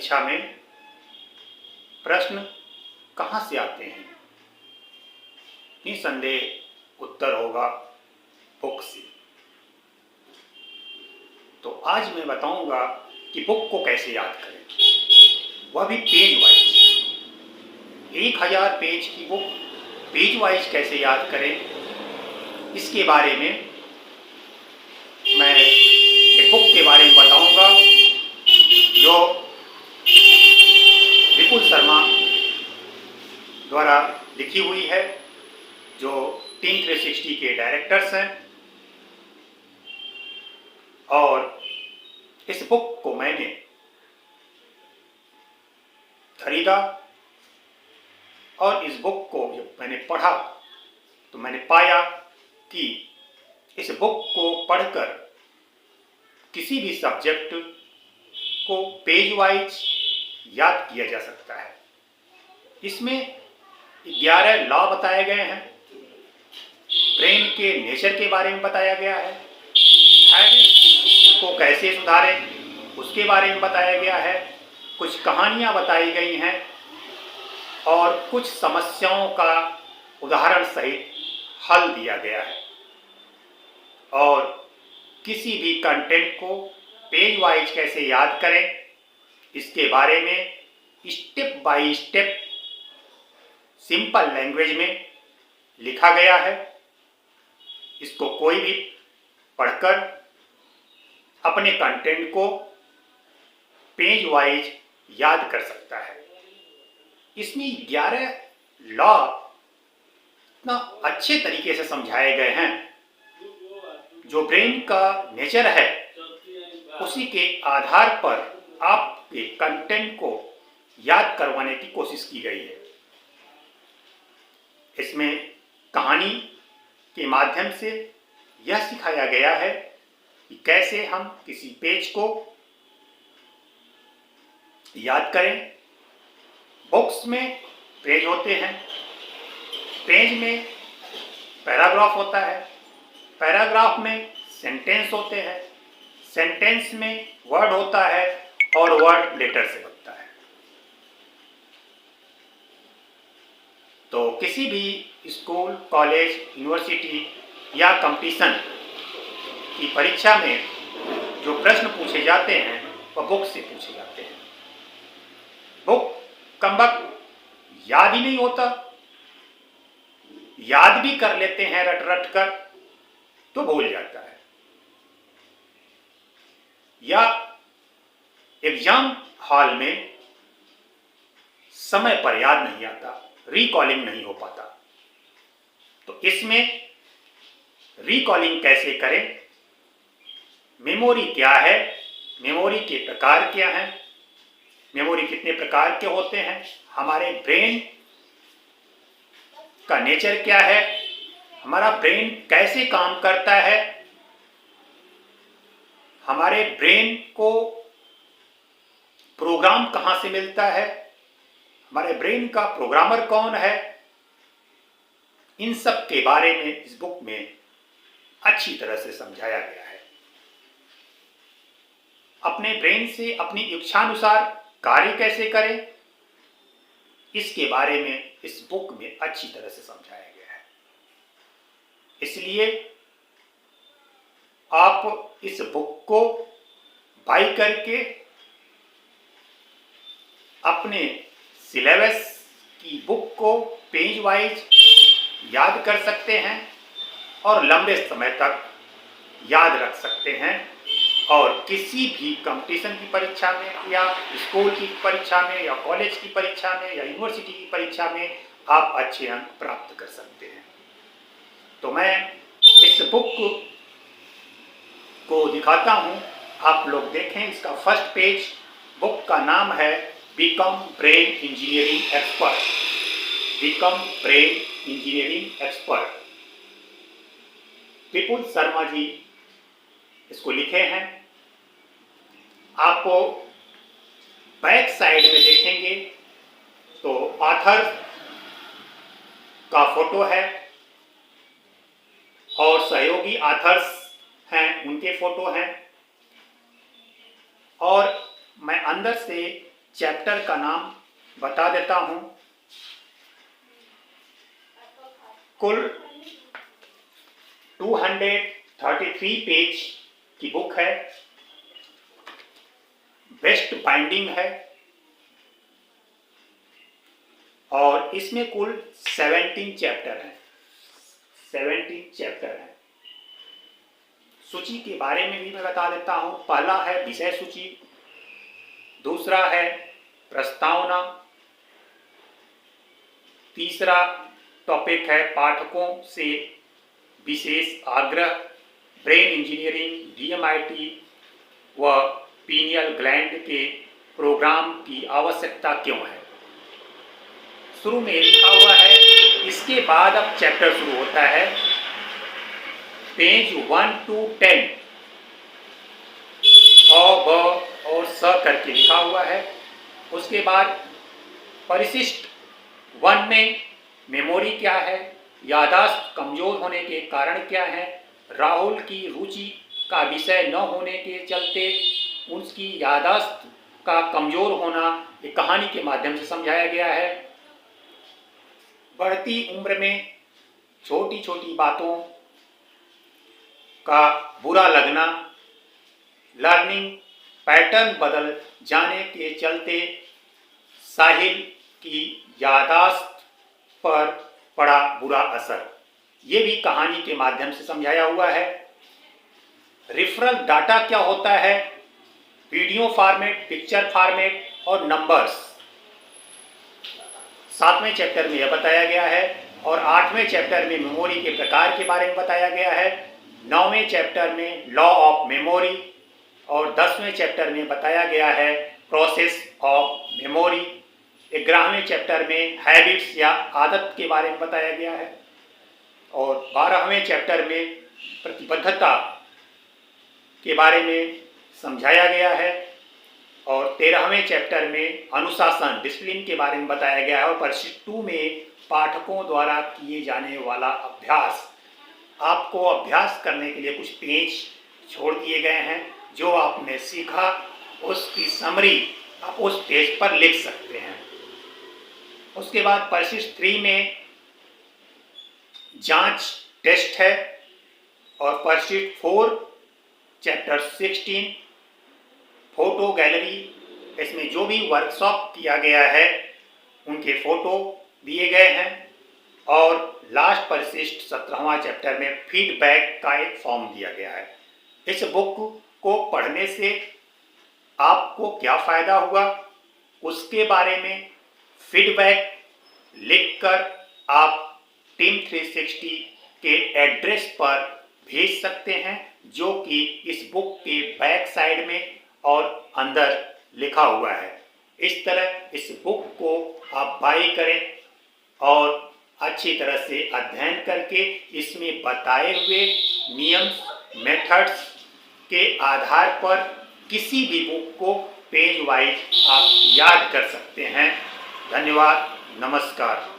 परीक्षा में प्रश्न कहाँ से आते हैं? निसंदेह उत्तर होगा बुक से। तो आज मैं बताऊंगा कि बुक को कैसे याद करें, वह भी पेज वाइज। 1000 पेज की बुक पेज वाइज कैसे याद करें, इसके बारे में मैं एक बुक के बारे में बताऊंगा जो विपुल शर्मा द्वारा लिखी हुई है, जो टीम 360 के डायरेक्टर्स हैं। और इस बुक को मैंने खरीदा और इस बुक को जब मैंने पढ़ा तो मैंने पाया कि इस बुक को पढ़कर किसी भी सब्जेक्ट को पेज वाइज याद किया जा सकता है। इसमें 11 लॉ बताए गए हैं, ब्रेन के नेचर के बारे में बताया गया है, हैबिट को कैसे सुधारें उसके बारे में बताया गया है, कुछ कहानियाँ बताई गई हैं और कुछ समस्याओं का उदाहरण सहित हल दिया गया है। और किसी भी कंटेंट को पेज वाइज कैसे याद करें, इसके बारे में step by step simple language में लिखा गया है। इसको कोई भी पढ़कर अपने कंटेंट को पेज वाइज याद कर सकता है। इसमें 11 लॉ इतना अच्छे तरीके से समझाए गए हैं, जो ब्रेन का नेचर है उसी के आधार पर आपके कंटेंट को याद करवाने की कोशिश की गई है। इसमें कहानी के माध्यम से यह सिखाया गया है कि कैसे हम किसी पेज को याद करें। बुक्स में पेज होते हैं, पेज में पैराग्राफ होता है, पैराग्राफ में सेंटेंस होते हैं, सेंटेंस में वर्ड होता है और वर्ड लेटर से बनता है। तो किसी भी स्कूल, कॉलेज, यूनिवर्सिटी या कंपटीशन की परीक्षा में जो प्रश्न पूछे जाते हैं वह बुक से पूछे जाते हैं। बुक कमबख्त याद ही नहीं होता, याद भी कर लेते हैं रट रट कर तो भूल जाता है, या एग्जाम हॉल में समय पर याद नहीं आता, रिकॉलिंग नहीं हो पाता। तो इसमें रिकॉलिंग कैसे करें, मेमोरी क्या है, मेमोरी के प्रकार क्या हैं, मेमोरी कितने प्रकार के होते हैं, हमारे ब्रेन का नेचर क्या है, हमारा ब्रेन कैसे काम करता है, हमारे ब्रेन को प्रोग्राम कहाँ से मिलता है, हमारे ब्रेन का प्रोग्रामर कौन है, इन सब के बारे में इस बुक में अच्छी तरह से समझाया गया है। अपने ब्रेन से अपनी इच्छानुसार कार्य कैसे करें, इसके बारे में इस बुक में अच्छी तरह से समझाया गया है। इसलिए आप इस बुक को बाय करके अपने सिलेबस की बुक को पेज वाइज याद कर सकते हैं और लंबे समय तक याद रख सकते हैं। और किसी भी कंपटीशन की परीक्षा में या स्कूल की परीक्षा में या कॉलेज की परीक्षा में या यूनिवर्सिटी की परीक्षा में आप अच्छे अंक प्राप्त कर सकते हैं। तो मैं इस बुक को दिखाता हूं, आप लोग देखें। इसका फर्स्ट पेज, बुक का नाम है become brain engineering expert, become brain engineering expert. Vipul Sharma ji इसको लिखे हैं। आपको बैक साइड में देखेंगे तो ऑथर का फोटो है और सहयोगी ऑथर्स हैं, उनके फोटो हैं। और मैं अंदर से चैप्टर का नाम बता देता हूं। कुल 233 पेज की बुक है। वेस्ट बाइंडिंग है और इसमें कुल 17 चैप्टर हैं। 17 चैप्टर हैं। सूची के बारे में भी मैं बता देता हूं। पहला है विषय सूची, दूसरा है प्रस्तावना, तीसरा टॉपिक है पाठकों से विशेष आग्रह, ब्रेन इंजीनियरिंग, डीएमआईटी व पीनियल ग्लैंड के प्रोग्राम की आवश्यकता क्यों है। शुरू में लिखा हुआ है। इसके बाद अब चैप्टर शुरू होता है। पेज 1 to 10 अ, ब और स करके लिखा हुआ है। उसके बाद परिशिष्ट 1 में मेमोरी क्या है, याददाश्त कमजोर होने के कारण क्या है, राहुल की रुचि का विषय न होने के चलते उसकी याददाश्त का कमजोर होना एक कहानी के माध्यम से समझाया गया है। बढ़ती उम्र में छोटी छोटी बातों का बुरा लगना, लर्निंग पैटर्न बदल जाने के चलते साहिल की याददाश्त पर पड़ा बुरा असर, ये भी कहानी के माध्यम से समझाया हुआ है। रिफरल डाटा क्या होता है, वीडियो फॉर्मेट, पिक्चर फॉर्मेट और नंबर्स 7वें चैप्टर में यह बताया गया है और 8वें चैप्टर में मेमोरी के प्रकार के बारे में बताया गया है। 9वें चैप्टर में लॉ ऑफ मेमोरी और 10वें चैप्टर में बताया गया है प्रोसेस ऑफ मेमोरी। 11वें चैप्टर में हैबिट्स या आदत के बारे में बताया गया है और 12वें चैप्टर में प्रतिबद्धता के बारे में समझाया गया है और 13वें चैप्टर में अनुशासन, डिसिप्लिन के बारे में बताया गया है और परिशिष्ट 2 में पाठकों द्वारा किए जाने वाला अभ्यास। आपको अभ्यास करने के लिए कुछ पेज छोड़ दिए गए हैं। जो आपने सीखा उसकी समरी आप उस पेज पर लिख सकते हैं। उसके बाद परिशिष्ट 3 में जांच टेस्ट है और परिशिष्ट 4 चैप्टर 16 फोटो गैलरी, इसमें जो भी वर्कशॉप किया गया है उनके फोटो दिए गए हैं और लास्ट परिशिष्ट 17वां चैप्टर में फीडबैक का एक फॉर्म दिया गया है। इस बुक को पढ़ने से आपको क्या फ़ायदा हुआ उसके बारे में फीडबैक लिखकर आप टीम 360 के एड्रेस पर भेज सकते हैं, जो कि इस बुक के बैक साइड में और अंदर लिखा हुआ है। इस तरह इस बुक को आप बाई करें और अच्छी तरह से अध्ययन करके इसमें बताए हुए नियम, मेथड्स के आधार पर किसी भी बुक को पेज वाइज आप याद कर सकते हैं। धन्यवाद, नमस्कार।